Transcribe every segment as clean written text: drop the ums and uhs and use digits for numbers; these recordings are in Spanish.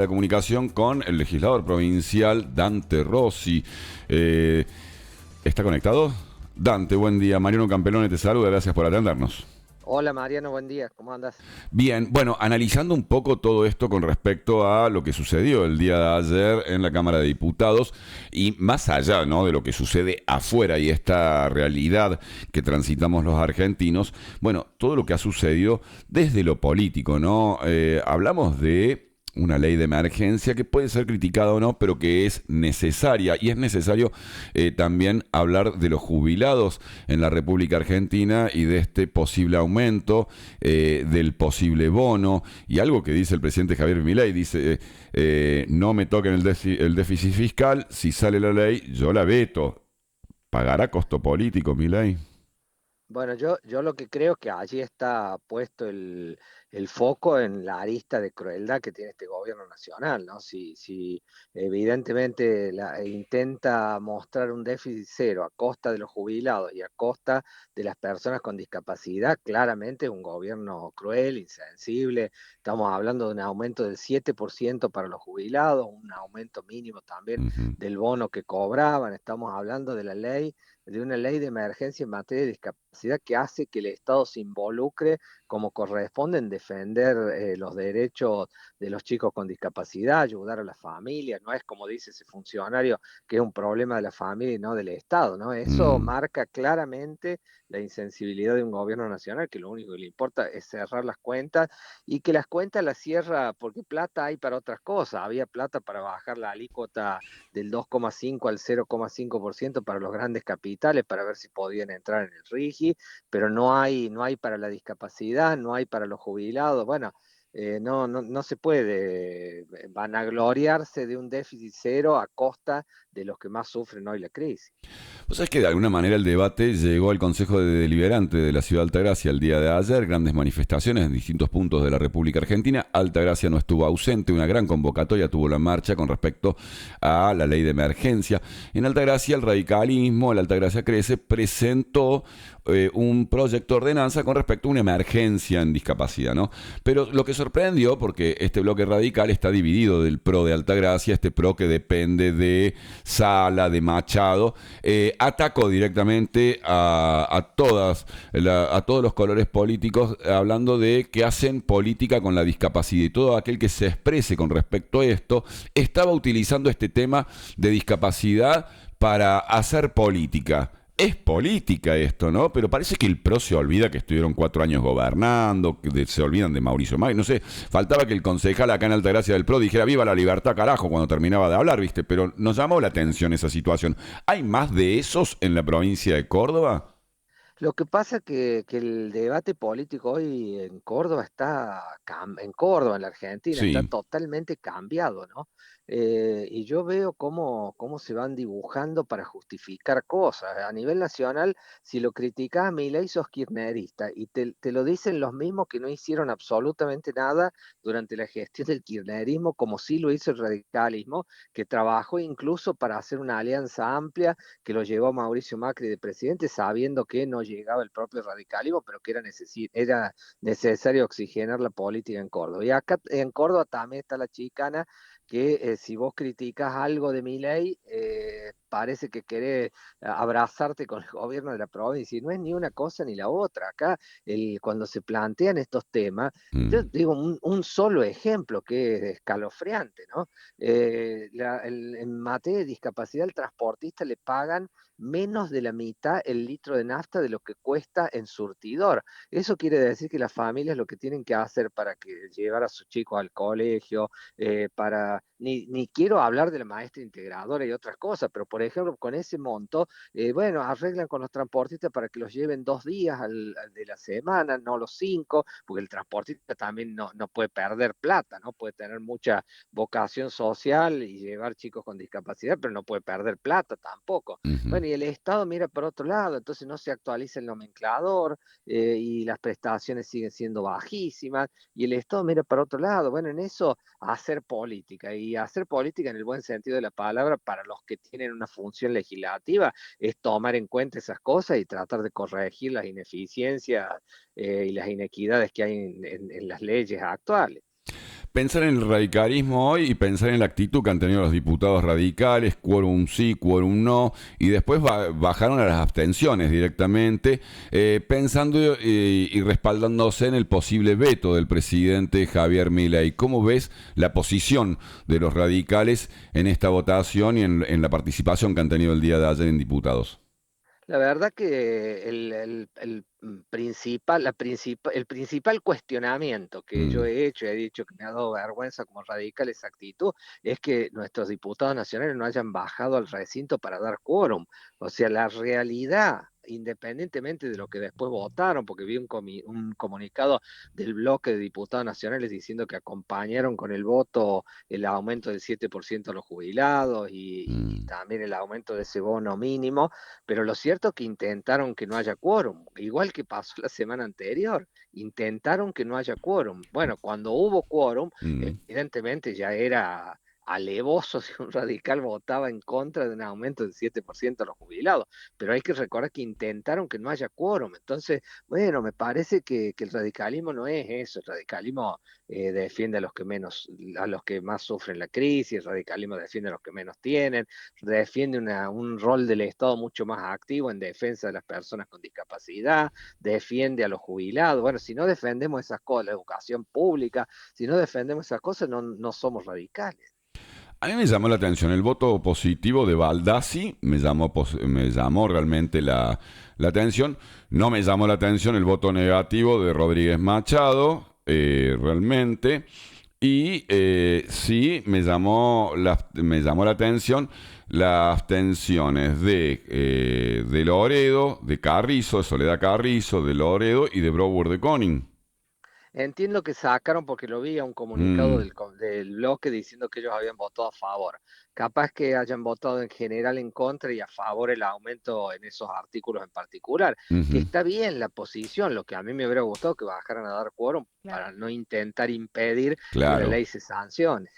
La comunicación con el legislador provincial Dante Rossi. Eh, ¿Está conectado? Dante, buen día. Mariano Campelone te saluda, gracias por atendernos. Hola Mariano, buen día, ¿cómo andas? Bien, bueno, analizando un poco todo esto con respecto a lo que sucedió el día de ayer en la Cámara de Diputados y más allá, ¿no?, de lo que sucede afuera y esta realidad que transitamos los argentinos, bueno, todo lo que ha sucedido desde lo político, ¿no? Hablamos de una ley de emergencia que puede ser criticada o no, pero que es necesaria. Y es necesario también hablar de los jubilados en la República Argentina y de este posible aumento, del posible bono. Y algo que dice el presidente Javier Milei, dice, no me toquen el déficit fiscal, si sale la ley, yo la veto. ¿Pagará costo político, Milei? Bueno, yo lo que creo que allí está puesto el foco en la arista de crueldad que tiene este gobierno nacional, ¿no? Si evidentemente intenta mostrar un déficit cero a costa de los jubilados y a costa de las personas con discapacidad, claramente es un gobierno cruel, insensible. Estamos hablando de un aumento del 7% para los jubilados, un aumento mínimo también Ujú. del bono que cobraban. Estamos hablando de una ley de emergencia en materia de discapacidad que hace que el Estado se involucre como corresponde en defender los derechos de los chicos con discapacidad, ayudar a las familias. No es como dice ese funcionario que es un problema de la familia y no del Estado, ¿no? Eso Mm. marca claramente la insensibilidad de un gobierno nacional que lo único que le importa es cerrar las cuentas y que las cuentas las cierra porque plata hay para otras cosas. Había plata para bajar la alícuota del 2,5 al 0,5% para los grandes capitales para ver si podían entrar en el RIGI, pero no hay para la discapacidad, no hay para los jubilados. Bueno, no se puede vanagloriarse de un déficit cero a costa de los que más sufren hoy la crisis. Pues es que de alguna manera el debate llegó al Consejo de Deliberante de la Ciudad de Altagracia el día de ayer, grandes manifestaciones en distintos puntos de la República Argentina. Altagracia no estuvo ausente, una gran convocatoria tuvo la marcha con respecto a la ley de emergencia. En Altagracia el radicalismo, el Altagracia Crece, presentó un proyecto de ordenanza con respecto a una emergencia en discapacidad, ¿no? Pero lo que sorprendió, porque este bloque radical está dividido del PRO de Altagracia, este PRO que depende de Sala, de Machado, atacó directamente a todos los colores políticos, hablando de que hacen política con la discapacidad y todo aquel que se exprese con respecto a esto estaba utilizando este tema de discapacidad para hacer política. Es política esto, ¿no? Pero parece que el PRO se olvida que estuvieron 4 años gobernando, se olvidan de Mauricio Macri, no sé, faltaba que el concejal acá en Altagracia del PRO dijera viva la libertad, carajo, cuando terminaba de hablar, ¿viste? Pero nos llamó la atención esa situación. ¿Hay más de esos en la provincia de Córdoba? Lo que pasa que el debate político hoy en Córdoba en Córdoba, en la Argentina, está Sí. totalmente cambiado, ¿no? Y yo veo cómo se van dibujando para justificar cosas. A nivel nacional, si lo criticas a Milei, sos kirchnerista, y te lo dicen los mismos que no hicieron absolutamente nada durante la gestión del kirchnerismo, como sí lo hizo el radicalismo, que trabajó incluso para hacer una alianza amplia que lo llevó a Mauricio Macri de presidente, sabiendo que no llegaba el propio radicalismo, pero que era necesario oxigenar la política en Córdoba. Y acá en Córdoba también está la chicana, que si vos criticas algo de mi ley, parece que querés abrazarte con el gobierno de la provincia, y no es ni una cosa ni la otra. Acá, cuando se plantean estos temas, yo Mm. digo un solo ejemplo que es escalofriante, ¿no? En materia de discapacidad, al transportista le pagan menos de la mitad el litro de nafta de lo que cuesta en surtidor. Eso quiere decir que las familias lo que tienen que hacer para que llevar a sus chicos al colegio, ni quiero hablar de la maestra integradora y otras cosas, pero por ejemplo, con ese monto, bueno, arreglan con los transportistas para que los lleven 2 días de la semana, no los 5, porque el transportista también no puede perder plata, ¿no? Puede tener mucha vocación social y llevar chicos con discapacidad, pero no puede perder plata tampoco. Ujú. Bueno, y el Estado mira por otro lado, entonces no se actualiza el nomenclador, y las prestaciones siguen siendo bajísimas, y el Estado mira por otro lado. Bueno, en eso hacer política, y hacer política en el buen sentido de la palabra para los que tienen una función legislativa es tomar en cuenta esas cosas y tratar de corregir las ineficiencias y las inequidades que hay en las leyes actuales. Pensar en el radicalismo hoy y pensar en la actitud que han tenido los diputados radicales, quórum sí, quórum no, y después bajaron a las abstenciones directamente, pensando y respaldándose en el posible veto del presidente Javier Milei. ¿Cómo ves la posición de los radicales en esta votación y en la participación que han tenido el día de ayer en diputados? La verdad que el principal cuestionamiento que yo Mm, he hecho y he dicho que me ha dado vergüenza como radical esa actitud es que nuestros diputados nacionales no hayan bajado al recinto para dar quórum. O sea, la realidad, independientemente de lo que después votaron, porque vi un comunicado del bloque de diputados nacionales diciendo que acompañaron con el voto el aumento del 7% a los jubilados y mm. también el aumento de ese bono mínimo, pero lo cierto es que intentaron que no haya quórum, igual que pasó la semana anterior, intentaron que no haya quórum. Bueno, cuando hubo quórum, Mm. evidentemente ya era alevoso si un radical votaba en contra de un aumento del 7% a los jubilados, pero hay que recordar que intentaron que no haya quórum. Entonces, bueno, me parece que el radicalismo no es eso, el radicalismo defiende a los que menos, a los que más sufren la crisis, el radicalismo defiende a los que menos tienen, defiende un rol del Estado mucho más activo en defensa de las personas con discapacidad, defiende a los jubilados. Bueno, si no defendemos esas cosas, la educación pública, si no defendemos esas cosas, no somos radicales. A mí me llamó la atención el voto positivo de Baldassi, me llamó realmente la atención. No me llamó la atención el voto negativo de Rodríguez Machado, realmente. Y sí me llamó la atención las abstenciones de Loredo, de Carrizo, de Soledad Carrizo, de Loredo y de Brouwer de Koning. Entiendo que sacaron porque lo vi a un comunicado Mm, del bloque diciendo que ellos habían votado a favor. Capaz que hayan votado en general en contra y a favor el aumento en esos artículos en particular, que ujú, está bien la posición, lo que a mí me hubiera gustado que bajaran a dar quórum para no intentar impedir que la claro. ley se sancione.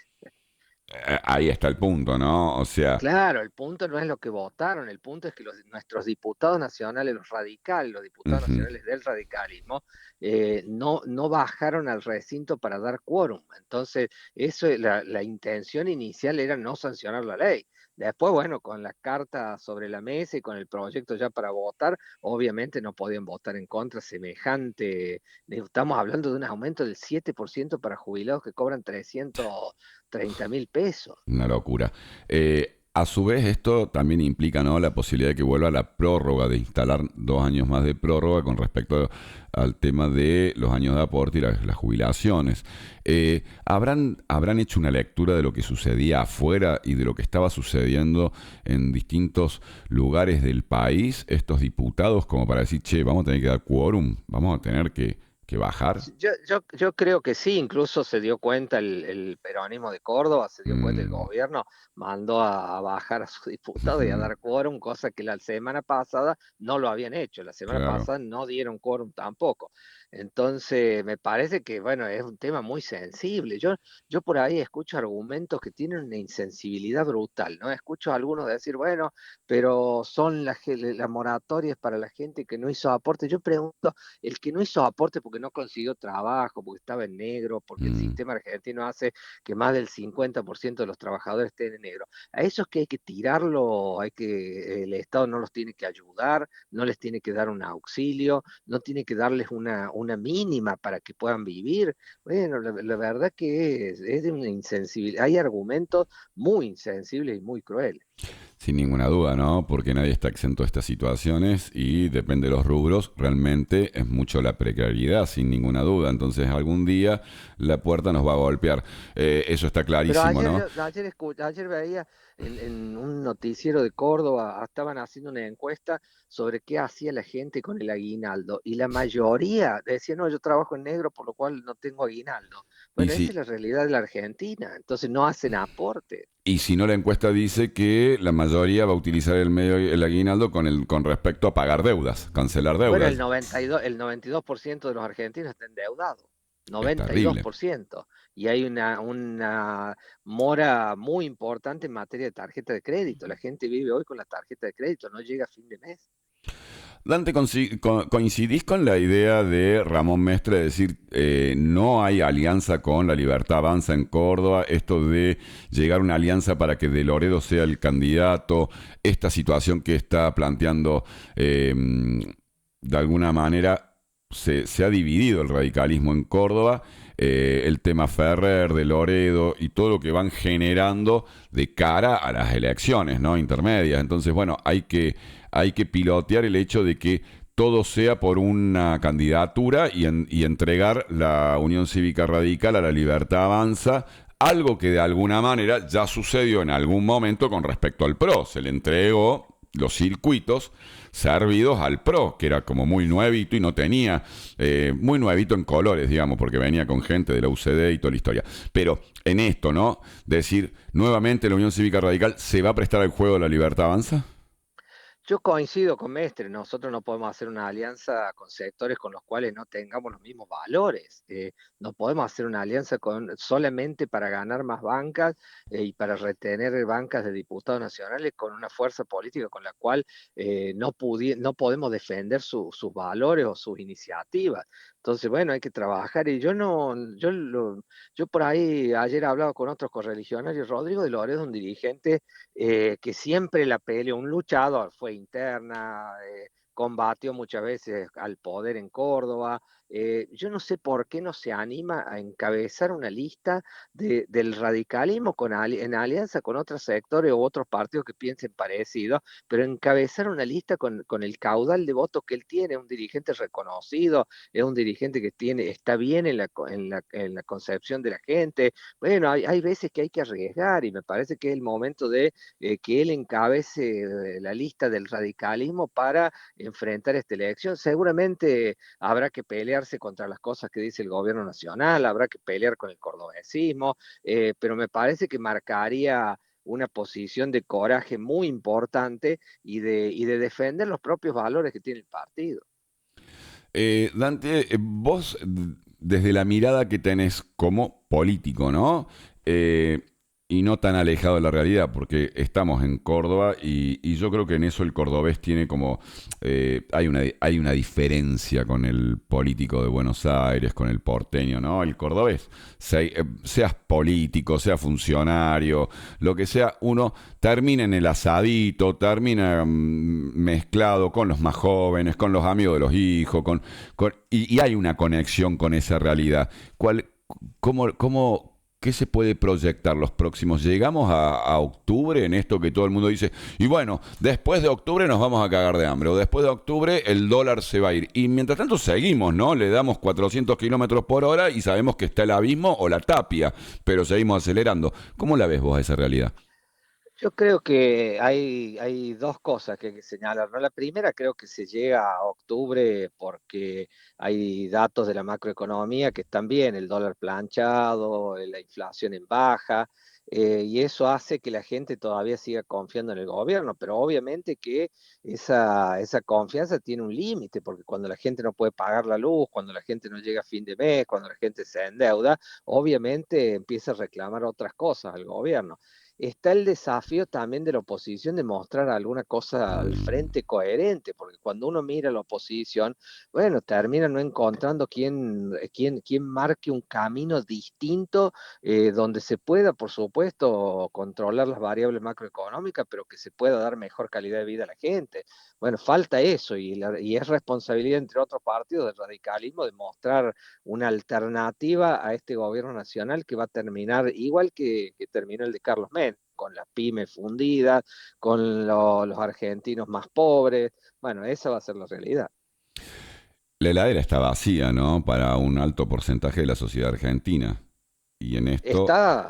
Ahí está el punto, ¿no? O sea, Claro, el punto no es lo que votaron, el punto es que nuestros diputados nacionales, los radicales, los diputados ujú. nacionales del radicalismo, no bajaron al recinto para dar quórum. Entonces, la intención inicial era no sancionar la ley. Después, bueno, con la carta sobre la mesa y con el proyecto ya para votar, obviamente no podían votar en contra semejante. Estamos hablando de un aumento del 7% para jubilados que cobran 330.000 pesos. Una locura. A su vez, esto también implica, ¿no?, la posibilidad de que vuelva la prórroga, de instalar 2 años más de prórroga con respecto al tema de los años de aporte y las jubilaciones. ¿Habrán hecho una lectura de lo que sucedía afuera y de lo que estaba sucediendo en distintos lugares del país, estos diputados, como para decir, che, vamos a tener que dar quórum, vamos a tener que bajar? Sí, yo creo que sí, incluso se dio cuenta el peronismo de Córdoba, se dio cuenta el Mm, gobierno, mandó a bajar a sus diputados y a ujú, dar quórum, cosa que la semana pasada no lo habían hecho, la semana claro. pasada no dieron quórum tampoco. Entonces, me parece que, bueno, es un tema muy sensible. Yo por ahí escucho argumentos que tienen una insensibilidad brutal, ¿no? Escucho a algunos decir, bueno, pero son las moratorias para la gente que no hizo aporte. Yo pregunto, el que no hizo aporte porque no consiguió trabajo, porque estaba en negro, porque el Mm. sistema argentino hace que más del 50% de los trabajadores estén en negro. A esos que hay que tirarlo, el Estado no los tiene que ayudar, no les tiene que dar un auxilio, no tiene que darles una mínima para que puedan vivir. Bueno, la verdad que es de una insensibilidad. Hay argumentos muy insensibles y muy crueles. Sin ninguna duda, ¿no? Porque nadie está exento de estas situaciones y depende de los rubros, realmente es mucho la precariedad, sin ninguna duda. Entonces algún día la puerta nos va a golpear. Eso está Pero clarísimo, ¿no? ayer veía en un noticiero de Córdoba, estaban haciendo una encuesta sobre qué hacía la gente con el aguinaldo, y la mayoría decía, no, yo trabajo en negro, por lo cual no tengo aguinaldo. Y Bueno, esa es si, la realidad de la Argentina, entonces no hacen aporte. y si no, la encuesta dice que la mayoría va a utilizar el medio el aguinaldo con respecto a pagar deudas, cancelar Bueno, deudas. el 92% de los argentinos está endeudado, Es noventa y dos terrible. por ciento Y hay una mora muy importante en materia de tarjeta de crédito. La gente vive hoy con la tarjeta de crédito, no llega a fin de mes. Dante, ¿coincidís con la idea de Ramón Mestre de decir no hay alianza con La Libertad Avanza en Córdoba, esto de llegar a una alianza para que De Loredo sea el candidato, esta situación que está planteando de alguna manera se ha dividido el radicalismo en Córdoba, el tema Ferrer, De Loredo y todo lo que van generando de cara a las elecciones, ¿no? Intermedias. Entonces, bueno, hay que pilotear el hecho de que todo sea por una candidatura y entregar la Unión Cívica Radical a La Libertad Avanza, algo que de alguna manera ya sucedió en algún momento con respecto al PRO. Se le entregó los circuitos servidos al PRO, que era como muy nuevito y no tenía, muy nuevito en colores, digamos, porque venía con gente de la UCD y toda la historia. Pero en esto, ¿no? Decir, nuevamente la Unión Cívica Radical se va a prestar al juego de La Libertad Avanza. Yo coincido con Mestre, nosotros no podemos hacer una alianza con sectores con los cuales no tengamos los mismos valores. No podemos hacer una alianza solamente para ganar más bancas y para retener bancas de diputados nacionales con una fuerza política con la cual no podemos defender sus valores o sus iniciativas. Entonces, bueno, hay que trabajar y yo por ahí ayer hablaba con otros correligionarios, Rodrigo de Loredo, un dirigente que siempre la peleó, un luchador, fue interna, combatió muchas veces al poder en Córdoba. Yo no sé por qué no se anima a encabezar una lista del radicalismo en alianza con otros sectores o otros partidos que piensen parecido, pero encabezar una lista con el caudal de votos que él tiene, un dirigente reconocido, es un dirigente que está bien en la concepción de la gente. Bueno, hay veces que hay que arriesgar y me parece que es el momento de que él encabece la lista del radicalismo para enfrentar esta elección. Seguramente habrá que pelearse contra las cosas que dice el gobierno nacional, habrá que pelear con el cordobesismo, pero me parece que marcaría una posición de coraje muy importante y de defender los propios valores que tiene el partido. Dante, vos, desde la mirada que tenés como político, ¿no? Y no tan alejado de la realidad, porque estamos en Córdoba y yo creo que en eso el cordobés tiene como... hay una diferencia con el político de Buenos Aires, con el porteño, ¿no? El cordobés, seas político, sea funcionario, lo que sea, uno termina en el asadito, termina mezclado con los más jóvenes, con los amigos de los hijos, y hay una conexión con esa realidad. ¿Qué se puede proyectar los próximos? Llegamos a octubre en esto que todo el mundo dice, y bueno, después de octubre nos vamos a cagar de hambre, o después de octubre el dólar se va a ir. Y mientras tanto seguimos, ¿no? Le damos 400 kilómetros por hora y sabemos que está el abismo o la tapia, pero seguimos acelerando. ¿Cómo la ves vos a esa realidad? Yo creo que hay dos cosas que hay que señalar, ¿no? La primera, creo que se llega a octubre porque hay datos de la macroeconomía que están bien, el dólar planchado, la inflación en baja, y eso hace que la gente todavía siga confiando en el gobierno, pero obviamente que esa confianza tiene un límite, porque cuando la gente no puede pagar la luz, cuando la gente no llega a fin de mes, cuando la gente se endeuda, obviamente empieza a reclamar otras cosas al gobierno. Está el desafío también de la oposición de mostrar alguna cosa al frente coherente, porque cuando uno mira a la oposición, bueno, termina no encontrando quién marque un camino distinto donde se pueda, por supuesto, controlar las variables macroeconómicas, pero que se pueda dar mejor calidad de vida a la gente. Bueno, falta eso y es responsabilidad, entre otros partidos, del radicalismo de mostrar una alternativa a este gobierno nacional que va a terminar igual que terminó el de Carlos Menem, con las pymes fundidas, con los argentinos más pobres. Bueno, esa va a ser la realidad. La heladera está vacía, ¿no? Para un alto porcentaje de la sociedad argentina. Y en esto,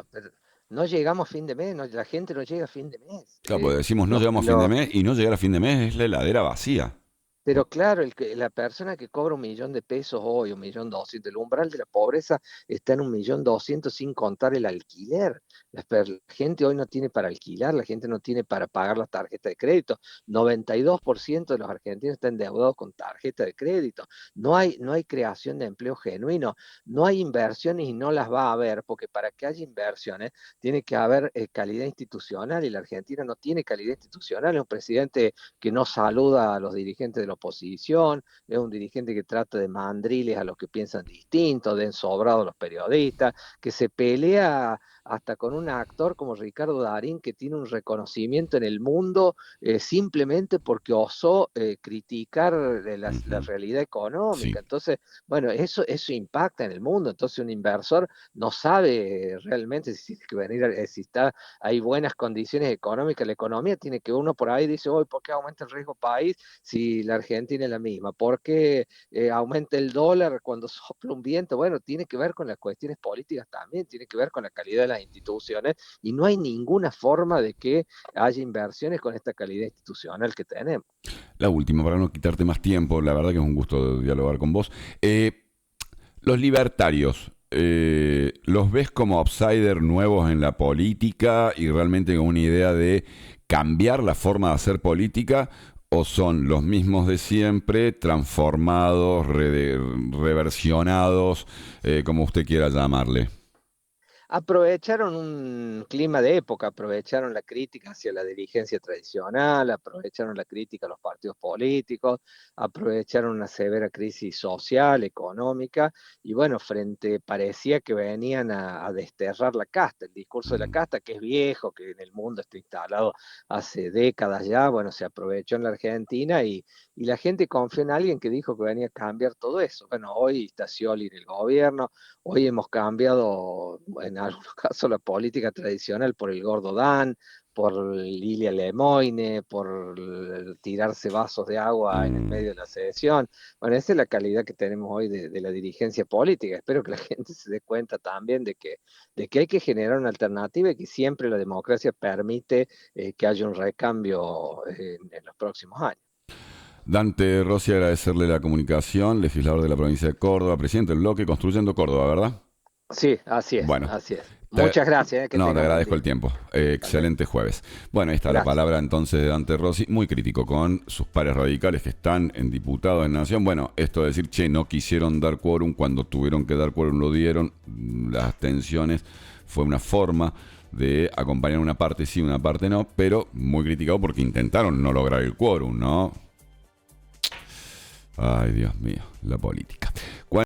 Pero no llegamos a fin de mes, la gente no llega a fin de mes. claro, pues decimos no Los, llegamos a fin de los, mes y no llegar a fin de mes es la heladera vacía. Pero claro, la persona que cobra 1.000.000 de pesos hoy, 1.200.000, el umbral de la pobreza está en 1.200.000 sin contar el alquiler. La gente hoy no tiene para alquilar, la gente no tiene para pagar la tarjeta de crédito. 92% de los argentinos están endeudados con tarjeta de crédito. No hay creación de empleo genuino, no hay inversiones y no las va a haber, porque para que haya inversiones tiene que haber calidad institucional y la Argentina no tiene calidad institucional. Es un presidente que no saluda a los dirigentes de la oposición, es un dirigente que trata de mandriles a los que piensan distintos, de ensobrados a los periodistas, que se pelea hasta con un actor como Ricardo Darín, que tiene un reconocimiento en el mundo simplemente porque osó criticar la Ujú. realidad Sí. económica. Entonces, bueno, eso impacta en el mundo. Entonces, un inversor no sabe realmente si tiene que venir, si está, hay buenas condiciones económicas. La economía tiene que uno por ahí dice, hoy, ¿por qué aumenta el riesgo país si la Argentina es la misma? ¿Por qué aumenta el dólar cuando sopla un viento? Bueno, tiene que ver con las cuestiones políticas también, tiene que ver con la calidad de las instituciones y no hay ninguna forma de que haya inversiones con esta calidad institucional que tenemos. La última, para no quitarte más tiempo, la verdad que es un gusto dialogar con vos. Los libertarios, ¿los ves como outsider nuevos en la política y realmente con una idea de cambiar la forma de hacer política? ¿O son los mismos de siempre, transformados, reversionados, como usted quiera llamarle? Aprovecharon un clima de época, aprovecharon la crítica hacia la dirigencia tradicional, aprovecharon la crítica a los partidos políticos, aprovecharon una severa crisis social, económica, y bueno, parecía que venían a desterrar la casta, el discurso de la Mm. casta, que es viejo, que en el mundo está instalado hace décadas ya, bueno, se aprovechó en la Argentina y la gente confió en alguien que dijo que venía a cambiar todo eso. Bueno, hoy está Scioli en el gobierno. Hoy hemos cambiado, en algunos casos, la política tradicional por el Gordo Dan, por Lilia Lemoine, por tirarse vasos de agua en el Mm. medio de la sesión. Bueno, esa es la calidad que tenemos hoy de la dirigencia política. Espero que la gente se dé cuenta también de que hay que generar una alternativa y que siempre la democracia permite que haya un recambio en los próximos años. Dante Rossi, agradecerle la comunicación, legislador de la provincia de Córdoba, presidente del bloque Construyendo Córdoba, ¿verdad? Sí, así es, Bueno, así es. te, Muchas gracias, que no, te tengan buen agradezco el día. tiempo. Hasta luego. Excelente jueves. Bueno, ahí está la Gracias. palabra entonces de Dante Rossi, muy crítico con sus pares radicales que están en diputados en Nación. Bueno, esto de decir, che, no quisieron dar quórum, cuando tuvieron que dar quórum lo dieron, las abstenciones fue una forma de acompañar una parte sí, una parte no, pero muy criticado porque intentaron no lograr el quórum, ¿no? Ay, Dios mío, la política.